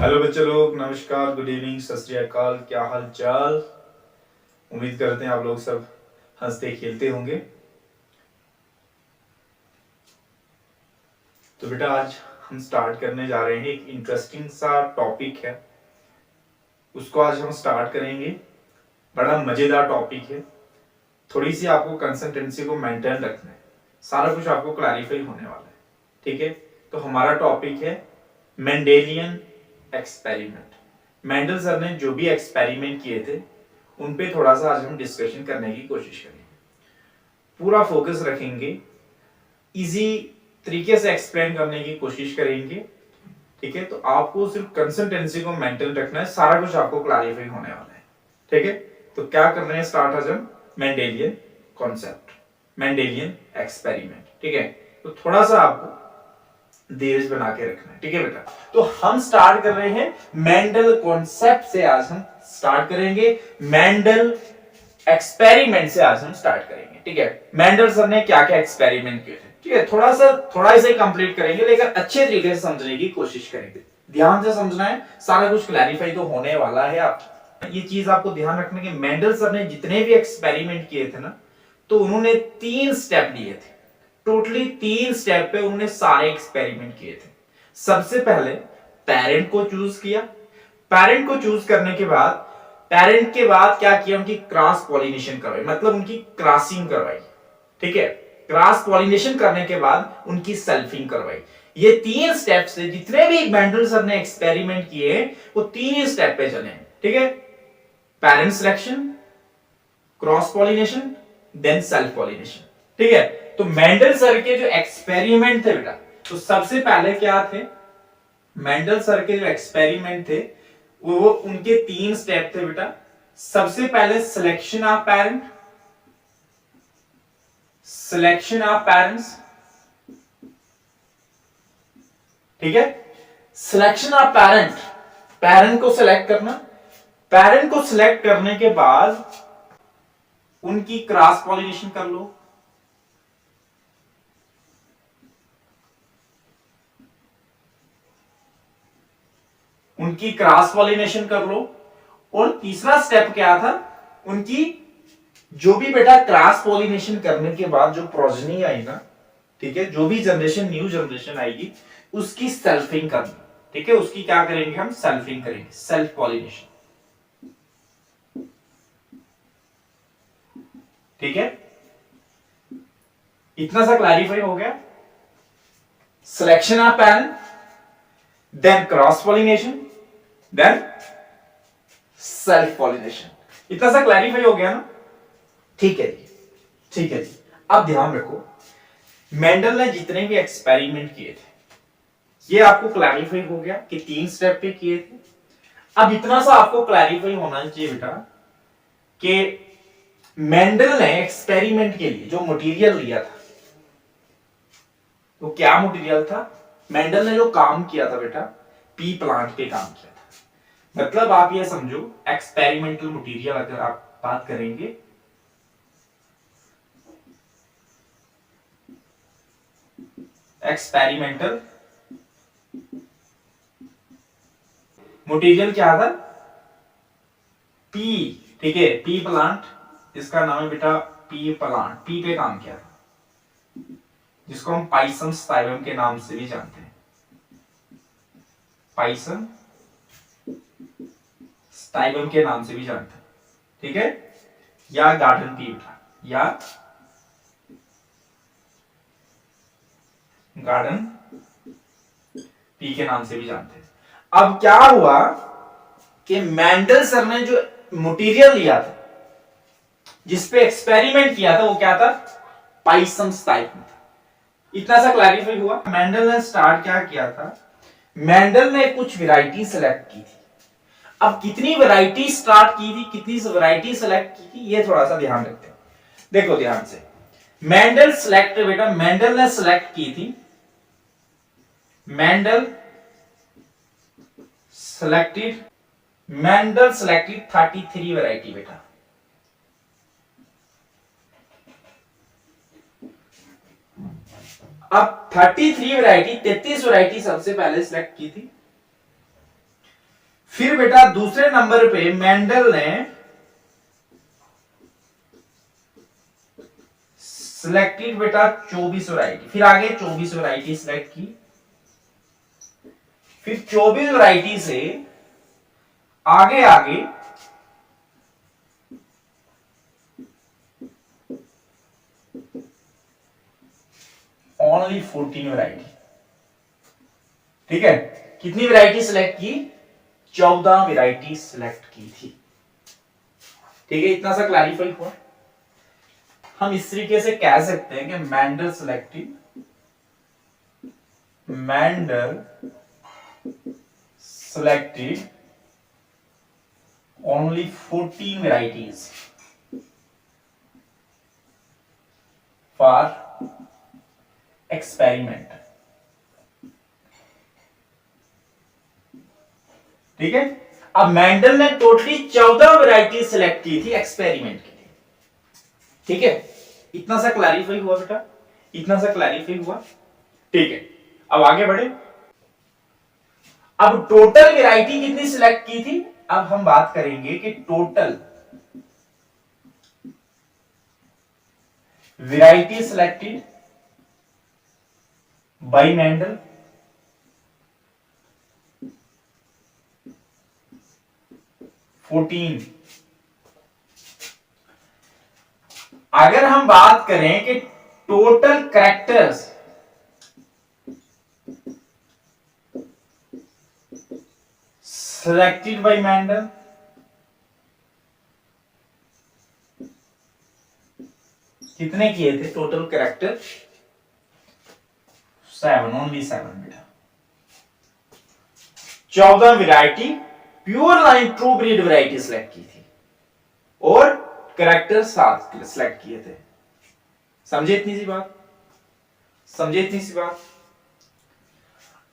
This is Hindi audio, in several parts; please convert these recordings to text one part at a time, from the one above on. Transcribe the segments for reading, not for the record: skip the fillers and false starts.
हेलो बच्चे लोग, नमस्कार, गुड इवनिंग, सत श्री अकाल। क्या हाल चाल। उम्मीद करते हैं आप लोग सब हंसते खेलते होंगे। तो बेटा आज हम स्टार्ट करने जा रहे हैं, एक इंटरेस्टिंग सा टॉपिक है, उसको आज हम स्टार्ट करेंगे। बड़ा मजेदार टॉपिक है। थोड़ी सी आपको कंसिस्टेंसी को मेंटेन रखना है, सारा कुछ आपको क्लैरिफाई होने वाला है। ठीक है, तो हमारा टॉपिक है मेंडेलियन एक्सपेरिमेंट। मेंडल सर ने जो भी एक्सपेरिमेंट किए थे उन पे थोड़ा सा आज हम डिस्कशन करने की कोशिश करेंगे। पूरा फोकस रखेंगे, इजी तरीके से एक्सप्लेन करने की कोशिश करेंगे। ठीक है, तो आपको सिर्फ कंसिस्टेंसी को मेंटेन रखना है, सारा कुछ आपको क्लैरिफाई होने वाला है। ठीक है, तो क्या कर रहे हैं स्टार्ट आज हम मेंडेलियन कॉन्सेप्ट, मेंडेलियन एक्सपेरिमेंट। ठीक है, तो थोड़ा सा आपको धीरज बना के रखना है। ठीक है बेटा, तो हम स्टार्ट कर रहे हैं मेंडल कॉन्सेप्ट से। आज हम स्टार्ट करेंगे मेंडल एक्सपेरिमेंट से, आज हम स्टार्ट करेंगे। ठीक है, मेंडल सर ने क्या क्या एक्सपेरिमेंट किए थे। ठीक है, थोड़ा सा कंप्लीट करेंगे, लेकिन अच्छे तरीके से समझने की कोशिश करेंगे। ध्यान से समझना है, सारा कुछ क्लैरिफाई तो होने वाला है। आप ये चीज आपको ध्यान रखना कि मेंडल सर ने जितने भी एक्सपेरिमेंट किए थे ना, तो उन्होंने 3 स्टेप लिए थे। टोटली 3 स्टेप पे उन्होंने सारे एक्सपेरिमेंट किए थे। सबसे पहले पेरेंट को चूज किया। पेरेंट को चूज करने के बाद पेरेंट के बाद क्या किया, उनकी क्रॉस पॉलिनेशन करवाई, मतलब उनकी क्रॉसिंग करवाई। ठीक है, क्रॉस पॉलिनेशन करने के बाद उनकी सेल्फिंग करवाई। ये 3 स्टेप से जितने भी मेंडल सर ने एक्सपेरिमेंट किए वो 3 स्टेप पे चले। ठीक है, parent selection, cross pollination, then self pollination. ठीक है, तो मेंडल सर के जो एक्सपेरिमेंट थे बेटा, तो सबसे पहले क्या थे, मेंडल सर के जो एक्सपेरिमेंट थे वो उनके 3 स्टेप थे बेटा। सबसे पहले selection of parent, selection of parents. ठीक है, सिलेक्शन ऑफ पेरेंट, पेरेंट को सिलेक्ट करना। पेरेंट को सिलेक्ट करने के बाद उनकी क्रॉस पॉलिनेशन कर लो। उनकी क्रॉस पॉलिनेशन कर लो। और तीसरा स्टेप क्या था, उनकी जो भी बेटा क्रॉस पॉलिनेशन करने के बाद जो प्रोजेनी आई ना, ठीक है, जो भी जनरेशन न्यू जनरेशन आएगी उसकी सेल्फिंग करनी। ठीक है, उसकी क्या करेंगे हम, सेल्फिंग करेंगे, सेल्फ पॉलिनेशन। ठीक है, इतना सा क्लैरिफाई हो गया। Selection of parent, then cross pollination, then self pollination. इतना सा क्लैरिफाई हो गया ना। ठीक है जी, ठीक है जी। अब ध्यान रखो, मेंडल ने जितने भी एक्सपेरिमेंट किए थे ये आपको क्लैरिफाई हो गया कि 3 स्टेप पे किए थे। अब इतना सा आपको क्लैरिफाई होना चाहिए बेटा कि मेंडल ने एक्सपेरिमेंट के लिए जो मटेरियल लिया था वो क्या मटेरियल था। मेंडल ने जो काम किया था बेटा, पी प्लांट पे काम किया था। मतलब आप ये समझो, एक्सपेरिमेंटल मटेरियल अगर आप बात करेंगे, एक्सपेरिमेंटल मटेरियल क्या था, पी। ठीक है, पी प्लांट, इसका नाम है बेटा पी प्लांट। पी पे काम किया था, जिसको हम पाइसम स्टाइलम के नाम से भी जानते हैं। पाइसम स्टाइलम के नाम से भी जानते हैं। ठीक है, या गार्डन पी प्लांट, या गार्डन पी के नाम से भी जानते हैं। अब क्या हुआ कि मेंडल सर ने जो मटेरियल लिया था, जिसपे एक्सपेरिमेंट किया था, वो क्या था, पाइसम स्टाइलम था। इतना सा क्लैरिफाई हुआ। मेंडल ने स्टार्ट क्या किया था, मेंडल ने कुछ वैरायटी सेलेक्ट की थी। अब कितनी वैरायटी स्टार्ट की थी, कितनी वैरायटी सेलेक्ट की थी, ये थोड़ा सा ध्यान रखते हैं। देखो ध्यान से, मेंडल सेलेक्ट बेटा, मेंडल ने सेलेक्ट की थी, Mendel selected Mendel selected 33 variety बेटा। अब 33 वैरायटी, 33 वैरायटी सबसे पहले सिलेक्ट की थी। फिर बेटा दूसरे नंबर पे मेंडल ने सिलेक्टेड बेटा 24 वैरायटी, फिर आगे 24 वैरायटी सिलेक्ट की, फिर 24 वैरायटी से आगे आगे ओनली 14 वैरायटी। ठीक है, कितनी वैरायटी सिलेक्ट की? 14 वैरायटी सिलेक्ट की थी। ठीक है, इतना सा क्लैरिफाई हुआ। हम इस तरीके से कह सकते हैं कि Mendel selected only 14 varieties for experiment। ठीक है, अब मेंडल ने टोटली 14 वैरायटी सिलेक्ट की थी एक्सपेरिमेंट के लिए। ठीक है, इतना सा क्लैरिफाई हुआ बेटा, इतना सा क्लैरिफाई हुआ। ठीक है, अब आगे बढ़े। अब टोटल वैरायटी कितनी सिलेक्ट की थी? अब हम बात करेंगे कि total variety selected by Mendel fourteen. अगर हम बात करें कि total characters selected by Mendel कितने किए थे टोटल कैरेक्टर? 7, ओनली 7 बेटा। 14 variety pure line true breed variety select की थी और कैरेक्टर 7 सिलेक्ट किए थे। समझे इतनी सी बात? समझे इतनी सी बात?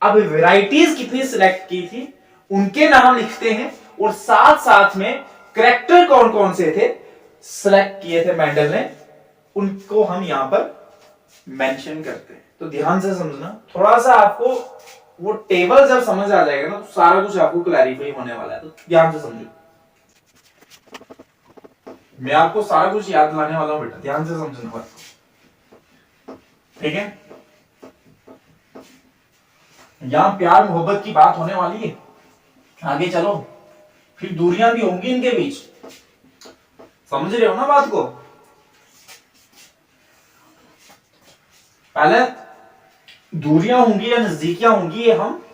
अब वैरायटीज कितनी सिलेक्ट की थी उनके नाम लिखते हैं और साथ साथ में कैरेक्टर कौन कौन से थे सिलेक्ट किए थे मेंडल ने, उनको हम यहां पर मेंशन करते हैं। तो ध्यान से समझना, थोड़ा सा आपको वो टेबल जब समझ आ जाएगा ना तो सारा कुछ आपको क्लैरिफाई होने वाला है। तो ध्यान से समझो, मैं आपको सारा कुछ याद दिलाने वाला हूं बेटा, ध्यान से समझना बात। ठीक है, यहां प्यार मोहब्बत की बात होने वाली है। आगे चलो, फिर दूरियां भी होंगी इनके बीच। समझ रहे हो ना बात को? पहले दूरियां होंगी या नजदीकियां होंगी ये हम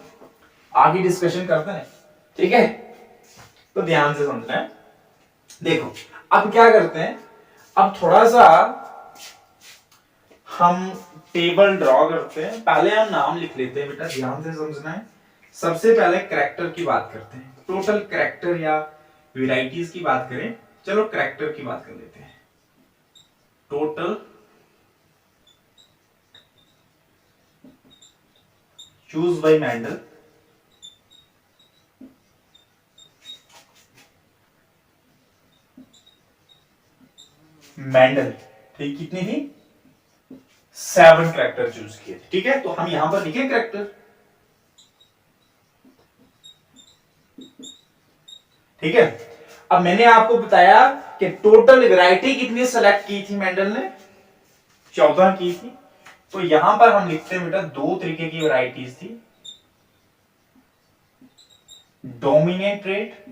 आगे डिस्कशन करते हैं। ठीक है, तो ध्यान से समझना है। देखो अब क्या करते हैं, अब थोड़ा सा हम टेबल ड्रॉ करते हैं। पहले हम नाम लिख लेते हैं बेटा, ध्यान से समझना है। सबसे पहले कैरेक्टर की बात करते हैं। टोटल कैरेक्टर या वैरायटीज की बात करें, चलो कैरेक्टर की बात कर लेते हैं। टोटल चूज बाय मेंडल ठीक, कितनी थी? 7 कैरेक्टर चूज किए थे। ठीक है, तो हम यहां पर लिखे कैरेक्टर। ठीक है, अब मैंने आपको बताया कि टोटल वैरायटी कितनी सेलेक्ट की थी मेंडल ने? 14 की थी। तो यहां पर हम लिखते हैं बेटा, दो तरीके की वैरायटीज थी। डोमिनेंट ट्रेट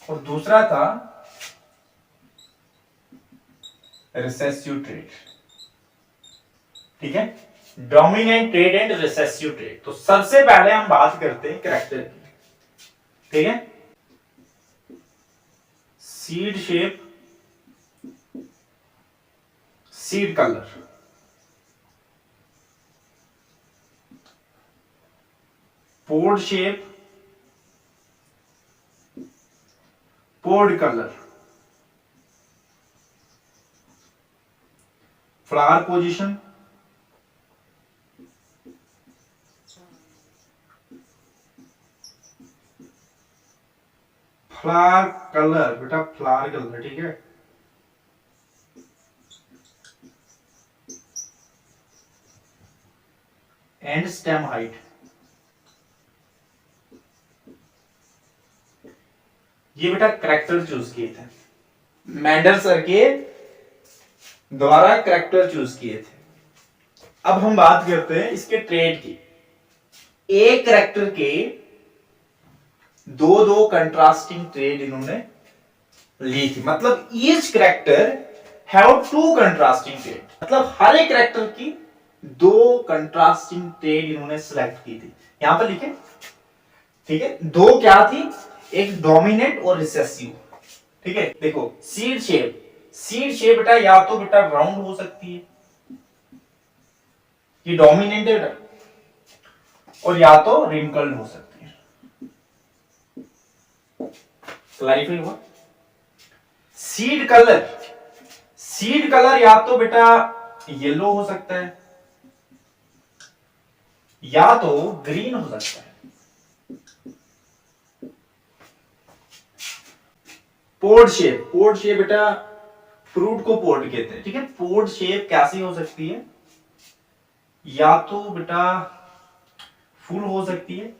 और दूसरा था रिसेसिव ट्रेट। ठीक है, dominant trait and recessive trait. तो सबसे पहले हम बात करते हैं कैरेक्टर की। ठीक है, seed shape, seed colour, pod shape, pod colour, flower position, flower colour बेटा, फ्लावर कलर। ठीक है, एंड स्टेम हाइट। ये बेटा करेक्टर चूज किए थे, मेंडल सर के द्वारा करेक्टर चूज किए थे। अब हम बात करते हैं इसके ट्रेड की। एक करेक्टर के दो दो कंट्रास्टिंग ट्रेड इन्होंने ली थी, मतलब each character have two contrasting trait, मतलब हर एक करेक्टर की दो कंट्रास्टिंग ट्रेड इन्होंने सिलेक्ट की थी। यहां पर लिखे, ठीक है। दो क्या थी, एक डोमिनेंट और रिसेसिव, ठीक है। देखो सीड शेप, सीड शेप बेटा या तो बेटा राउंड हो सकती है, ये डोमिनेंट है, और या तो रिंकल्ड हो सकती है। क्लैरिफाई हुआ। सीड कलर, सीड कलर या तो बेटा येलो हो सकता है या तो ग्रीन हो सकता है। पोर्ड शेप, पोर्ड शेप बेटा फ्रूट को पोर्ड कहते हैं, ठीक है। पोर्ड शेप कैसी हो सकती है, या तो बेटा फुल हो सकती है,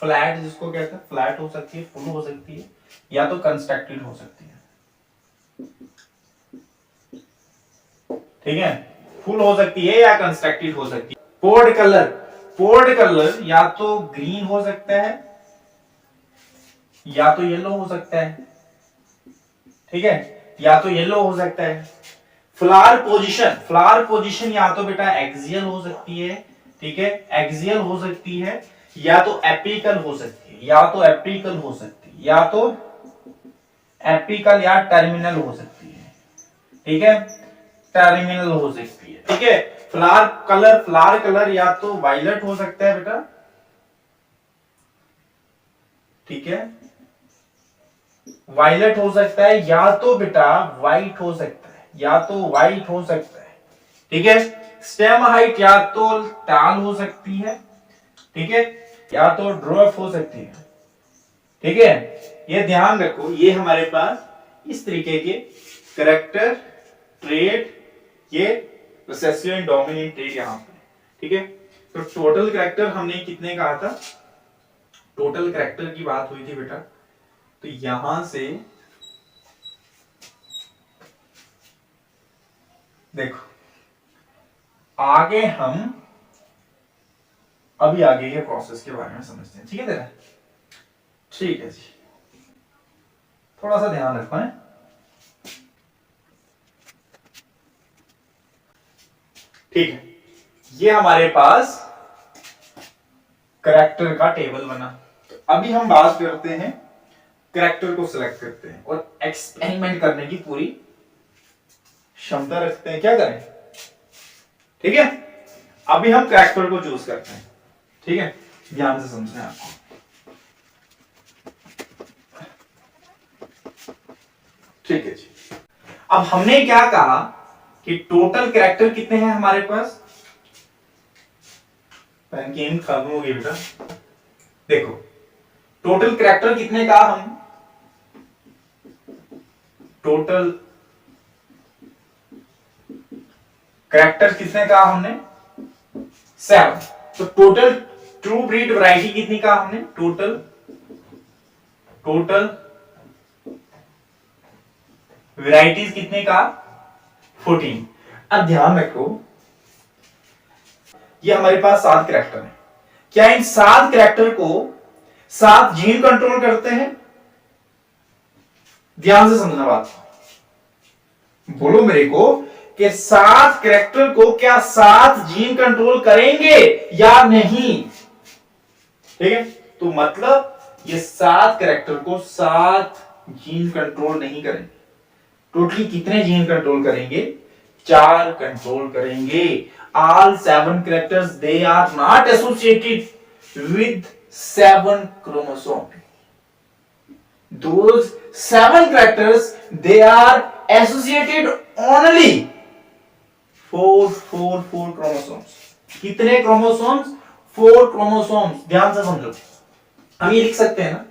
फ्लैट जिसको कहते हैं फ्लैट हो सकती है, फुल हो सकती है, या तो कंस्ट्रक्टेड हो सकती है, ठीक है। फुल हो सकती है या कंस्ट्रक्टेड हो सकती है। पोर्ड कलर, पोर्ड कलर या तो ग्रीन हो सकता है या तो येलो हो सकता है, ठीक है, या तो येलो हो सकता है। फ्लावर पोजीशन, फ्लावर पोजीशन या तो बेटा एक्सियल हो सकती है, ठीक है, एक्सियल हो सकती है, या तो एपिकल हो सकती है, या तो एपिकल हो सकती है, या तो एपिकल या टर्मिनल हो सकती है, ठीक है, टर्मिनल हो सकती है, ठीक है। फ्लावर कलर, फ्लावर कलर या तो वायलेट हो सकता है बेटा, ठीक है, वायलेट हो सकता है, या तो बेटा व्हाइट हो सकता है, या तो व्हाइट हो सकता है, ठीक है। स्टेम हाइट या तो टाल हो सकती है, ठीक है, या तो ड्रॉप हो सकती है, ठीक है। ये ध्यान रखो, ये हमारे पास इस तरीके के करेक्टर ट्रेड, ये रिसेसिव एंड डोमिनेंट ट्रेड यहां पे, ठीक है। तो टोटल करेक्टर हमने कितने कहा था, टोटल करेक्टर की बात हुई थी बेटा, तो यहां से देखो आगे हम अभी आगे के प्रोसेस के बारे में समझते हैं, ठीक है तेरा, ठीक है जी, थोड़ा सा ध्यान रखो है। ठीक है, ये हमारे पास करेक्टर का टेबल बना। तो अभी हम बात करते हैं, करेक्टर को सिलेक्ट करते हैं और एक्सपेरिमेंट करने की पूरी क्षमता रखते हैं, क्या करें, ठीक है। अभी हम करेक्टर को चूज करते हैं, ठीक है, ध्यान से समझना है आपको। ठीक है जी, अब हमने क्या कहा कि टोटल कैरेक्टर कितने हैं हमारे पास, पेन की इंक खत्म हो गई बेटा। देखो टोटल कैरेक्टर कितने कहा हम, टोटल कैरेक्टर कितने कहा हमने, 7। तो टोटल ट्रू ब्रीड वैरायटी कितनी कहा हमने, टोटल टोटल वैरायटीज कितने कहा, 14। अब ध्यान रखो ये हमारे पास 7 कैरेक्टर है, क्या इन 7 कैरेक्टर को 7 जीन कंट्रोल करते हैं, ध्यान से समझना बात, बोलो मेरे को कि 7 कैरेक्टर को क्या 7 जीन कंट्रोल करेंगे या नहीं, ठीक है। तो मतलब ये 7 कैरेक्टर को 7 जीन कंट्रोल नहीं करेंगे, टोटली कितने जीन कंट्रोल करेंगे, 4 कंट्रोल करेंगे। All 7 characters they are not associated with 7 chromosomes. Those 7 characters they are associated only 4 chromosomes. कितने chromosomes, 4 chromosomes, ध्यान से समझो। हम ये लिख सकते हैं ना,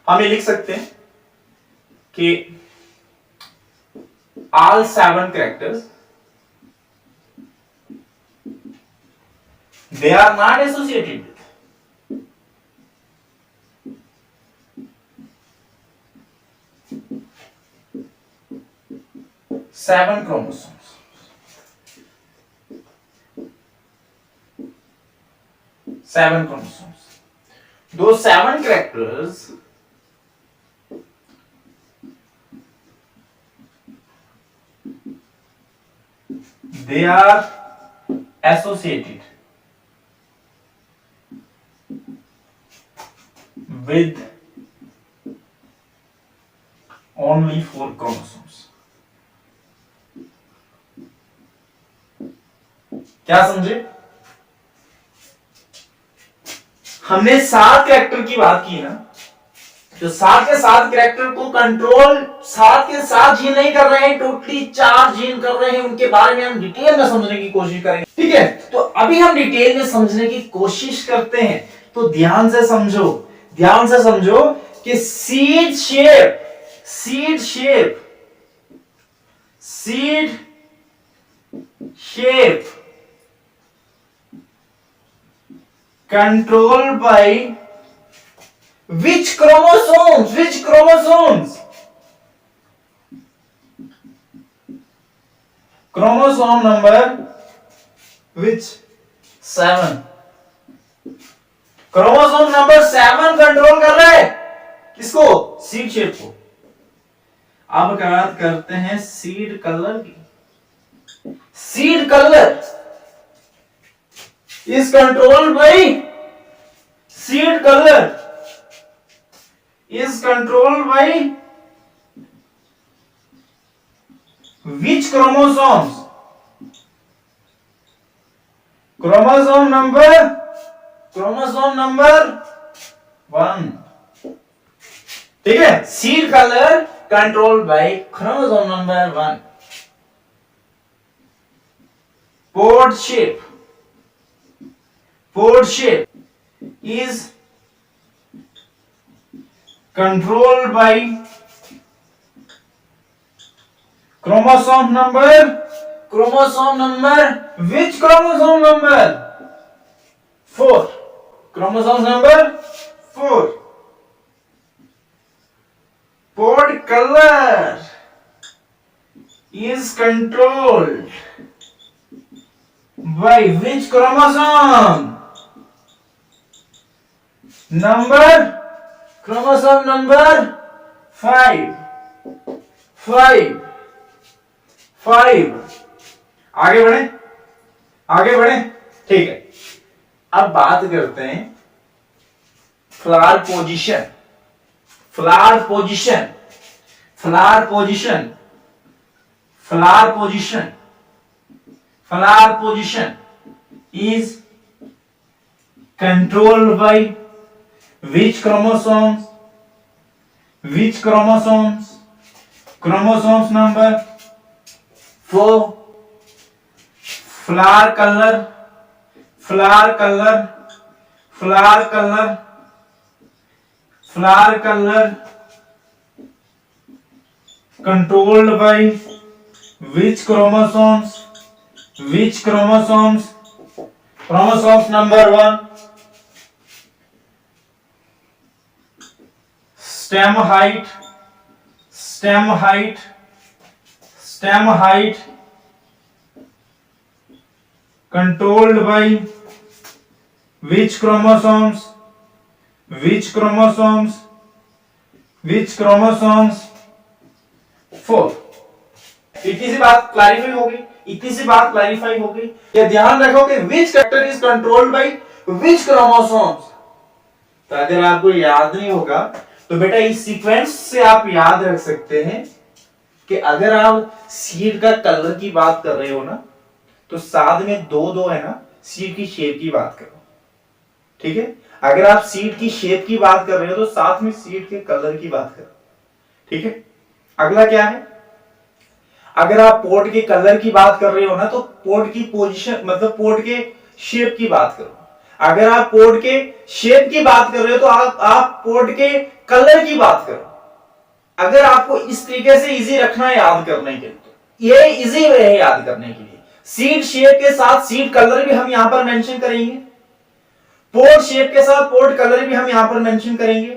हम ये लिख सकते हैं कि all 7 characters they are not associated with 7 chromosomes. Seven chromosomes. Those 7 characters they are associated with only 4 chromosomes. क्या समझे? हमने 7 कैरेक्टर की बात की ना, तो 7 के 7 कैरेक्टर को कंट्रोल 7 के 7 जीन नहीं कर रहे हैं, टोटली 4 जीन कर रहे हैं। उनके बारे में हम डिटेल में समझने की कोशिश करेंगे, ठीक है? तो अभी हम डिटेल में समझने की कोशिश करते हैं, तो ध्यान से समझो कि seed shape controlled by which chromosomes? Chromosome number which? 7. Chromosome number 7 control कर रहा है किसको? सीड शेप को। अब बात करते हैं सीड कलर की। Seed colour is controlled by seed color is controlled by which chromosomes? Chromosome number 1, ठीक है? seed color controlled by chromosome number 1. Pod shape is controlled by chromosome number which chromosome number? 4. Chromosome number 4. Pod color is controlled by which chromosome? Chromosome number 5. आगे बढ़े, ठीक है? अब बात करते हैं flower position is controlled by which chromosomes? Chromosomes number 4. Flower color controlled by which chromosomes? Chromosomes number 1. Stem height controlled by which chromosomes? 4. इतनी सी बात क्लैरिफाई हो गई। ये ध्यान रखो कि which factor is controlled by which chromosomes। तो अगर आपको याद नहीं होगा तो बेटा इस सीक्वेंस से आप याद रख सकते हैं कि अगर आप सीड का कलर की बात कर रहे हो ना, तो साथ में दो है ना, सीड की शेप की बात करो, ठीक है? अगर आप सीड की शेप की बात कर रहे हो तो साथ में सीड के कलर की बात करो, ठीक है? अगला क्या है? अगर आप पोर्ट के कलर की बात कर रहे हो ना, तो पोर्ट की पोजीशन मतलब पोर्ट के शेप की बात करो। अगर आप पोर्ट के शेप की बात कर रहे हो तो आप पोर्ट के कलर की बात करो। अगर आपको इस तरीके से इजी रखना है याद करने के लिए, तो ये इजी वे है याद करने के लिए। सीड शेप के साथ सीड कलर भी हम यहां पर मेंशन करेंगे, पोर्ट शेप के साथ पोर्ट कलर भी हम यहां पर मेंशन करेंगे,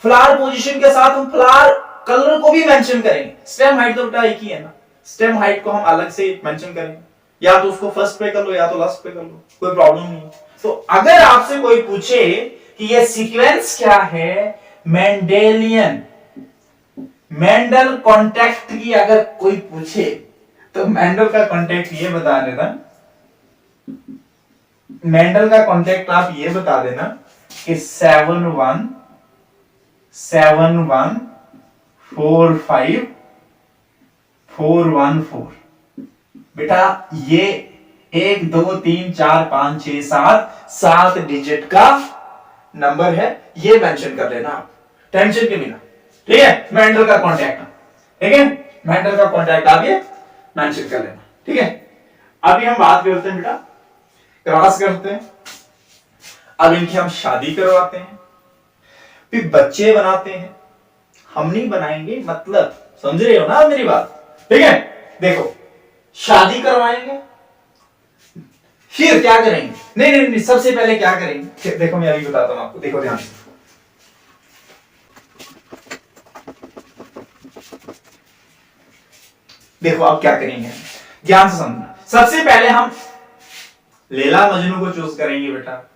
फ्लावर पोजीशन के साथ हम फ्लावर कलर को भी मेंशन करेंगे। स्टेम हाइट तो बेटा एक ही है ना, स्टेम हाइट को हम अलग से मेंशन करेंगे, या तो उसको फर्स्ट पे कर लो या तो लास्ट पे कर लो, कोई प्रॉब्लम नहीं। तो अगर आपसे कोई पूछे कि ये सीक्वेंस क्या है, मेंडेलियन मेंडल कॉन्टेक्ट की अगर कोई पूछे तो मेंडल का कॉन्टेक्ट ये बता देना, मेंडल का कॉन्टेक्ट आप ये बता देना कि 717145414। बेटा ये 1 2 3 4 5 6 7 डिजिट का नंबर है, ये मेंशन कर लेना आप टेंशन के बिना, ठीक है। मेंडल का कॉन्टैक्ट, ठीक है, मेंडल का कॉन्टैक्ट आप ये मेंशन कर लेना, ठीक है। अभी हम बात करते हैं बेटा, क्रॉस करते हैं। अब इनकी हम शादी करवाते हैं, फिर बच्चे बनाते हैं। हम नहीं बनाएंगे, मतलब समझ रहे हो ना आप मेरी बात, ठीक है। देखो शादी करवाएंगे, फिर क्या करेंगे, नहीं नहीं नहीं, सबसे पहले क्या करेंगे, देखो मैं अभी बताता हूं आपको, देखो ध्यान से। देखो आप क्या करेंगे, ध्यान से समझना। सबसे पहले हम लैला मजनू को चूज करेंगे बेटा,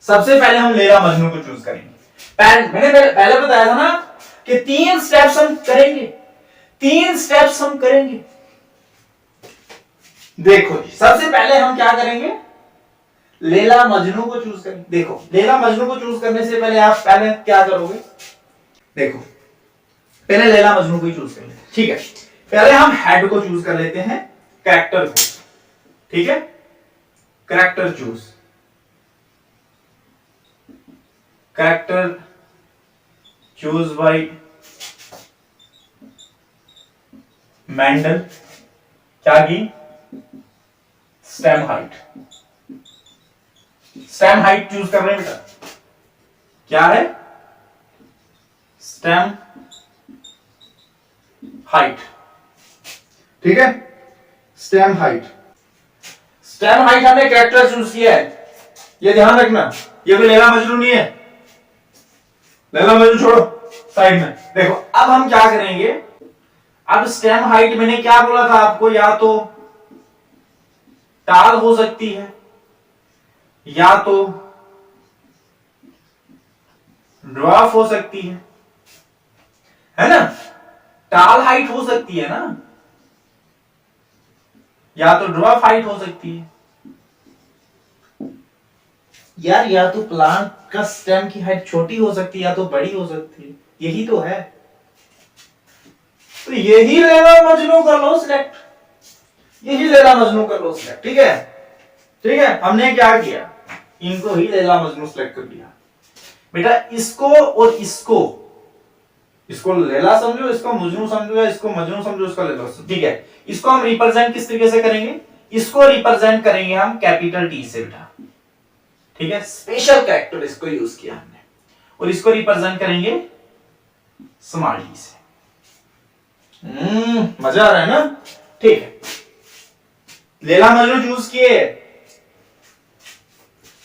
सबसे पहले हम लैला मजनू को चूज करेंगे। मैंने पहले बताया था ना कि 3 स्टेप्स हम करेंगे, 3 स्टेप्स हम करेंगे। देखो सबसे पहले हम क्या करेंगे, लैला मजनू को चूज करेंगे। देखो लैला मजनू को चूज करने से पहले आप पहले क्या करोगे, देखो पहले लैला मजनू को ही चूज कर लेते हैं, ठीक है। पहले हम हेड को चूज कर लेते हैं, कैरेक्टर को, ठीक है। Character choose, character choose bye Mendel, क्या की, stem height. Stem height choose कर रहे हैं बेटा, क्या है, स्टेम हाइट, ठीक है। स्टेम हाइट, स्टेम हाइट हमने कैरेक्टर चूज किया है, ये ध्यान रखना, ये कोई लैला मजनू नहीं है, लैला मजनू छोड़ो साइड में। देखो अब हम क्या करेंगे, अब स्टेम हाइट मैंने क्या बोला था आपको, या तो टाल हो सकती है या तो ड्वार्फ हो सकती है ना। टाल हाइट हो सकती है ना, या तो ड्वार्फ हाइट हो सकती है यार, या तो प्लांट का स्टेम की हाइट छोटी हो सकती है या तो बड़ी हो सकती है, यही तो है। तो यही लैला मजनू कर लो सिलेक्ट, यही लैला मजनू कर लो सिलेक्ट, ठीक है, ठीक है। हमने क्या किया, इनको ही लैला मजनू सिलेक्ट कर दिया बेटा। इसको और इसको लैला समझो, इसको मजनू समझो, या इसको मजनू समझो, इसको लैला, ठीक है। इसको हम रिप्रेजेंट किस तरीके से करेंगे, इसको रिप्रेजेंट करेंगे हम कैपिटल टी से बेटा, ठीक है। स्पेशल कैरेक्टर इसको यूज किया हमने, और इसको रिप्रेजेंट करेंगे स्मॉल टी से। मजा आ रहा है ना, ठीक है। लैला मजनू चूज किए,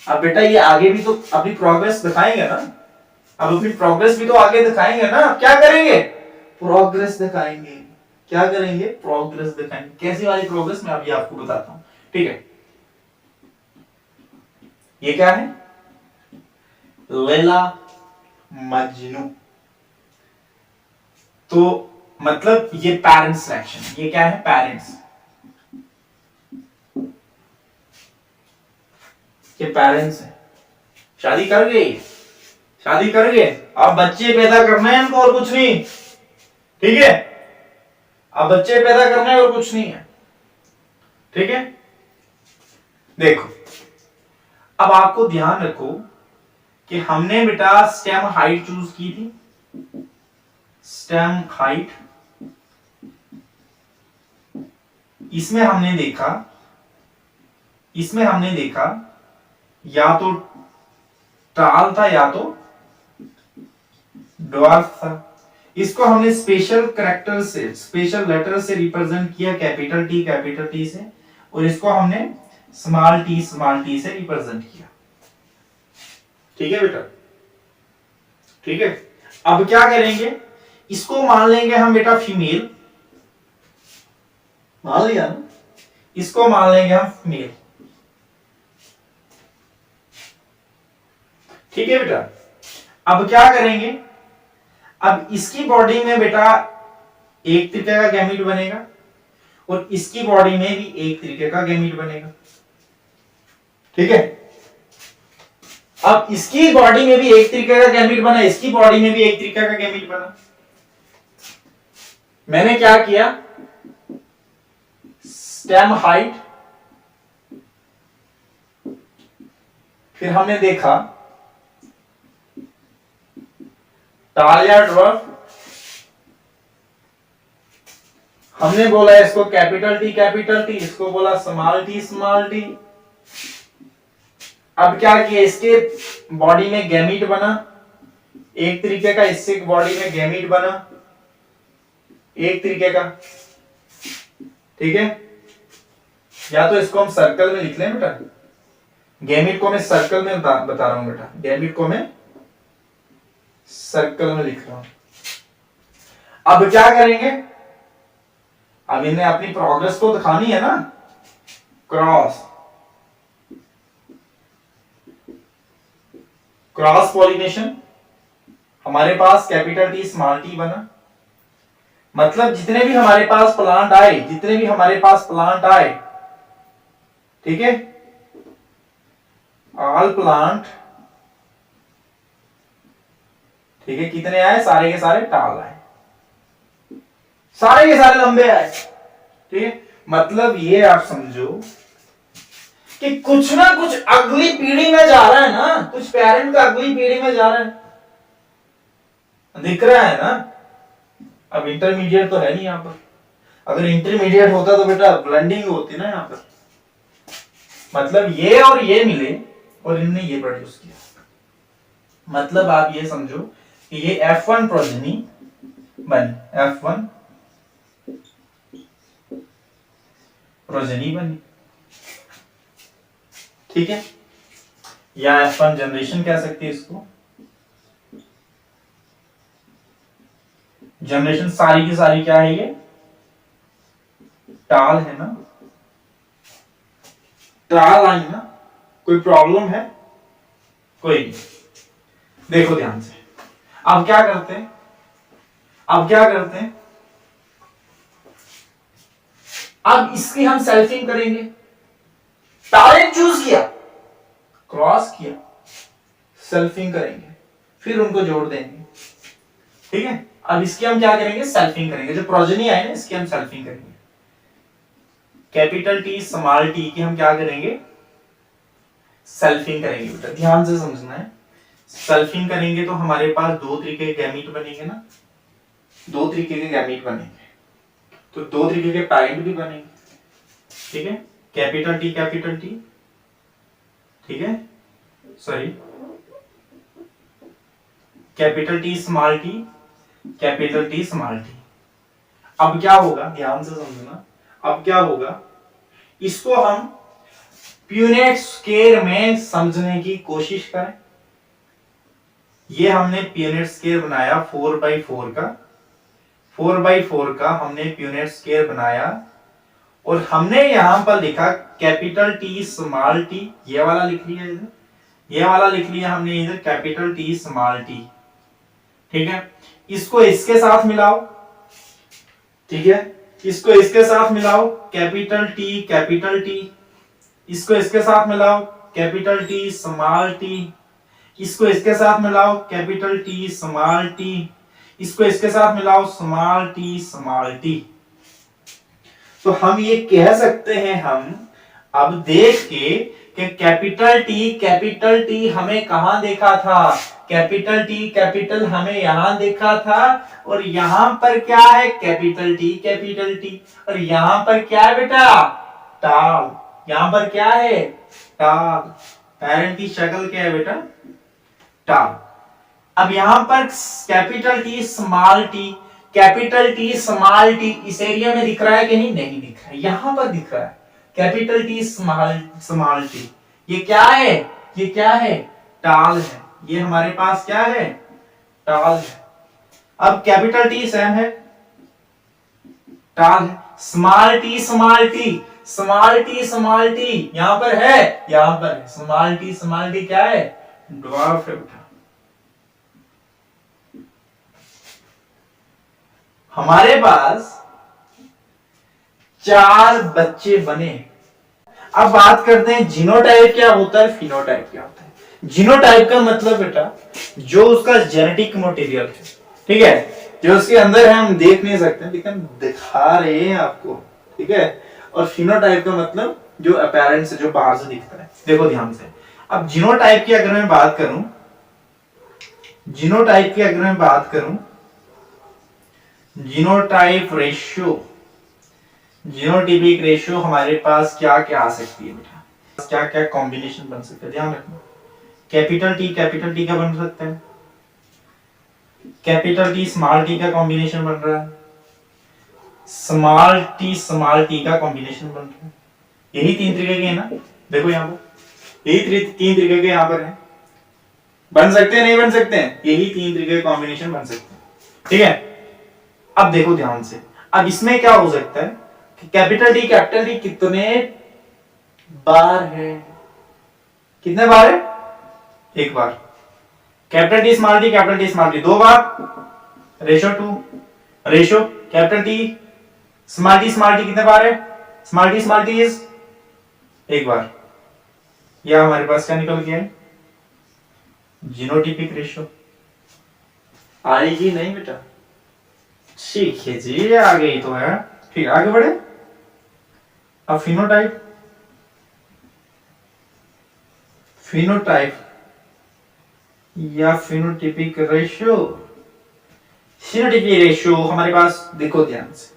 अब बेटा ये आगे भी तो अपनी प्रोग्रेस दिखाएंगे ना, अब अपनी प्रोग्रेस भी तो आगे दिखाएंगे ना। क्या करेंगे, प्रोग्रेस दिखाएंगे, क्या करेंगे, प्रोग्रेस दिखाएंगे। कैसी वाली प्रोग्रेस, मैं अभी आपको बताता हूं, ठीक है। ये क्या है, लैला मजनू, तो मतलब ये पेरेंट्स सिलेक्शन, ये क्या है, पेरेंट्स, ये पेरेंट्स है। शादी कर गई, शादी कर गए, अब बच्चे पैदा करना है इनको और कुछ नहीं, ठीक है। अब बच्चे पैदा करना है और कुछ नहीं है, ठीक है। देखो अब आपको ध्यान रखो कि हमने बेटा स्टेम हाइट चूज की थी, स्टेम हाइट, इसमें हमने देखा या तो टाल था या तो ड्वार्फ था। इसको हमने स्पेशल कैरेक्टर से, स्पेशल लेटर से रिप्रेजेंट किया, कैपिटल टी से, और इसको हमने स्मॉल टी से रिप्रेजेंट किया, ठीक है बेटा, ठीक है। अब क्या करेंगे, इसको मान लेंगे हम बेटा फीमेल, मान लिया ना, इसको मान लेंगे हम मेल। ठीक है बेटा, अब क्या करेंगे, अब इसकी बॉडी में बेटा एक तरीके का गैमीट बनेगा और इसकी बॉडी में भी एक तरीके का गैमीट बनेगा। ठीक है, अब इसकी बॉडी में भी एक तरीके का गैमीट बना, इसकी बॉडी में भी एक तरीके का गैमीट बना। मैंने क्या किया, स्टेम हाइट, फिर हमने देखा टाल या ड्वार्फ, हमने बोला इसको कैपिटल टी, इसको बोला स्मॉल टी। अब क्या किया, इसके बॉडी में गैमीट बना एक तरीके का, इससे बॉडी में गैमीट बना एक तरीके का। ठीक है, या तो इसको हम सर्कल में लिख लें बेटा, गैमीट को मैं सर्कल में बता रहा हूं बेटा, गैमीट को मैं सर्कल में लिख रहा हूं। अब क्या करेंगे, अब इन्हें अपनी प्रोग्रेस तो दिखानी है ना, क्रॉस पॉलिनेशन, हमारे पास कैपिटल टी स्मॉल टी बना, मतलब जितने भी हमारे पास प्लांट आए, ठीक है, ऑल प्लांट, ठीक है, कितने आए, सारे के सारे टाल आए, सारे के सारे लंबे आए। ठीक है, मतलब ये आप समझो कि कुछ ना कुछ अगली पीढ़ी में जा रहा है ना, कुछ पेरेंट का अगली पीढ़ी में जा रहा है, दिख रहा है ना। अब इंटरमीडिएट तो है नहीं यहां पर, अगर इंटरमीडिएट होता तो बेटा ब्लेंडिंग होती ना यहां पर, मतलब ये और ये मिले और इनने ये प्रोड्यूस किया, मतलब आप ये समझो कि ये F1 प्रोजेनी बनी, F1 प्रोजेनी बनी। ठीक है, या F1 जनरेशन कह सकते हैं इसको, जनरेशन सारी की सारी क्या है, ये टाल है ना, टाल आई ना, कोई प्रॉब्लम है, कोई नहीं। देखो ध्यान से, अब क्या करते हैं, अब इसकी हम सेल्फिंग करेंगे, टालेंट चूज किया, क्रॉस किया, सेल्फिंग करेंगे, फिर उनको जोड़ देंगे। ठीक है, अब इसकी हम क्या करेंगे, सेल्फिंग करेंगे, जो प्रोजेनी आए ना इसकी हम सेल्फिंग करेंगे, कैपिटल टी स्मॉल टी की हम क्या करेंगे, सेल्फिंग करेंगे। बेटा ध्यान से समझना है, सेल्फिंग करेंगे तो हमारे पास दो तरीके के गैमीट बनेंगे ना, दो तरीके के गैमीट बनेंगे, तो दो तरीके के पैरेंट भी बनेंगे। ठीक है, कैपिटल टी, ठीक है, sorry, capital T small T, capital T small T. अब क्या होगा, ध्यान से समझना, अब क्या होगा, इसको हम प्यूनेट स्केयर में समझने की कोशिश करें। ये हमने प्यूनेट स्केयर बनाया 4x4 का, 4x4 का हमने प्यूनेट स्केयर बनाया और हमने यहां पर लिखा कैपिटल टी स्मॉल टी, ये वाला लिख लिया इधर, ये वाला लिख लिया हमने इधर कैपिटल टी स्मॉल टी। ठीक है, इसको इसके साथ मिलाओ, ठीक है, इसको इसके साथ मिलाओ, कैपिटल टी, इसको इसके साथ मिलाओ, कैपिटल टी स्मॉल टी, इसको इसके साथ मिलाओ, कैपिटल टी स्मॉल टी, इसको इसके साथ मिलाओ, स्मॉल टी। तो हम ये कह सकते हैं, हम अब देख के कि कैपिटल टी हमें कहां देखा था, कैपिटल हमें यहां देखा था, और यहां पर क्या है, कैपिटल टी, और यहां पर क्या है बेटा, टाल, यहां पर क्या है, टाल, पेरेंट की शक्ल क्या है बेटा, टाल। अब यहां पर कैपिटल टी स्मॉल टी इस एरिया में दिख रहा है कि नहीं, नहीं दिख रहा है, यहां पर दिख रहा है कैपिटल टी स्मॉल टी। ये क्या है, ये क्या है, टाल है, ये हमारे पास क्या है, टाल है। अब कैपिटल टी सेम है, टाल है। Small T small T small T small T यहां पर है, यहां पर है। स्मॉल टी क्या है? ड्वार्फ है बेटा। हमारे पास 4 बच्चे बने। अब बात करते हैं जीनोटाइप क्या होता है, फिनोटाइप क्या होता है। जीनोटाइप का मतलब बेटा जो उसका जेनेटिक मटेरियल है, ठीक है, जो उसके अंदर है हम देख नहीं सकते लेकिन दिखा रहे हैं आपको, ठीक है। और फिनोटाइप का मतलब जो अपीयरेंस जो बाहर से दिखता है। देखो ध्यान से, अब जीनोटाइप की अगर मैं बात करूं, जीनोटाइप की अगर मैं बात करूं, जीनोटाइप रेशियो, जीनोटाइपिक रेशियो हमारे पास क्या क्या आ सकती है बेटा, क्या क्या कॉम्बिनेशन बन सकता है, ध्यान रखना। कैपिटल टी का बन सकता है, कैपिटल टी स्मॉल टी का कॉम्बिनेशन बन रहा है, स्मॉल टी का कॉम्बिनेशन बन रहा है। यही 3 तरीके के हैं ना, देखो यहाँ पर यही 3 तरीके के यहाँ पर हैं। बन सकते हैं नहीं बन सकते हैं, यही 3 तरीके के कॉम्बिनेशन बन सकते हैं, ठीक है। अब देखो ध्यान से, अब इसमें क्या हो सकता है कि कैपिटल टी कितने बार है, कितने बार है? 1 बार। कैपिटल टी स्मॉल टी 2 बार, ratio 2, ratio capital T small T कितने बार है? स्मॉल टी इज 1 बार। यह हमारे पास क्या निकल गया है? Genotypic ratio. आएगी नहीं बेटा? ठीक है जी, आ गई तो है। ठीक, आगे बढ़े। अब फिनोटाइप, या फिनोटाइपिक रेशियो। फिनोटाइपिक रेशियो हमारे पास देखो ध्यान से,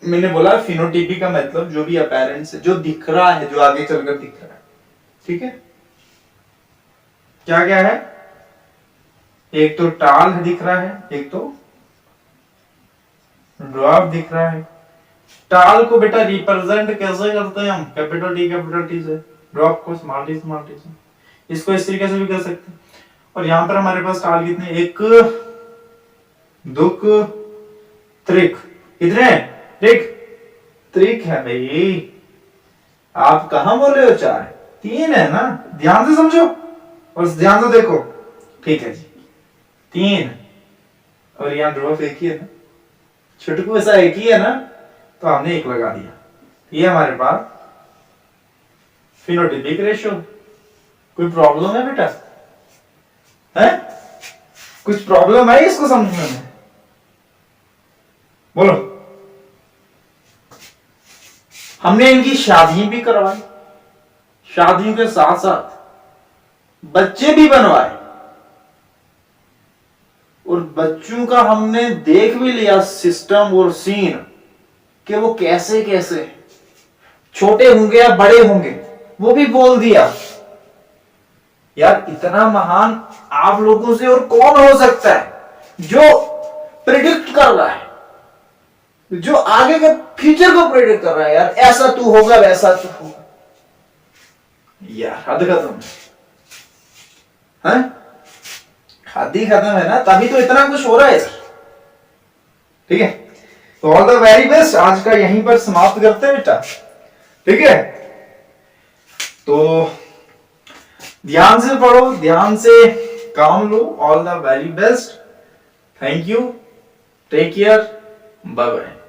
मैंने बोला फिनोटाइपिक का मतलब जो भी अपीयरेंस है, जो दिख रहा है, जो आगे चलकर दिख रहा है, ठीक है। क्या क्या है? एक तो टाल दिख रहा है, एक तो ड्वार्फ दिख रहा है। टाल को बेटा रिप्रेजेंट कैसे करते हैं हम? कैपिटल टी से, ड्वार्फ को स्मॉल टी से। इसको इस तरीके से भी कर सकते हैं। और यहां पर हमारे पास टाल कितने? 1 2 त्रिक, कितने? त्रिक है भाई। आप कहां बोले हो 4? 3 है ना, ध्यान से समझो और ध्यान से देखो, ठीक है जी। 3 और यहाँ ड्वार्फ एक ही है ना, छुटकू ऐसा एक ही है ना, तो हमने 1 लगा दिया। ये हमारे पास फिनोटाइपिक रेशियो। कोई प्रॉब्लम है बेटा? है कुछ प्रॉब्लम है इसको समझने में? बोलो। हमने इनकी शादी भी करवाई, शादियों के साथ साथ बच्चे भी बनवाए, और बच्चों का हमने देख भी लिया सिस्टम और सीन कि वो कैसे कैसे छोटे होंगे या बड़े होंगे, वो भी बोल दिया। यार इतना महान आप लोगों से और कौन हो सकता है जो प्रिडिक्ट कर रहा है, जो आगे के फ्यूचर को प्रिडिक्ट कर रहा है। यार ऐसा तू होगा, वैसा तू होगा, यार हद खत्म है, हद ही खत्म है ना, तभी तो इतना कुछ हो रहा है। ठीक है, तो ऑल द वेरी बेस्ट। आज का यहीं पर समाप्त करते हैं बेटा, ठीक है। तो ध्यान से पढ़ो, ध्यान से काम लो। All the very best, thank you, take care, bye bye.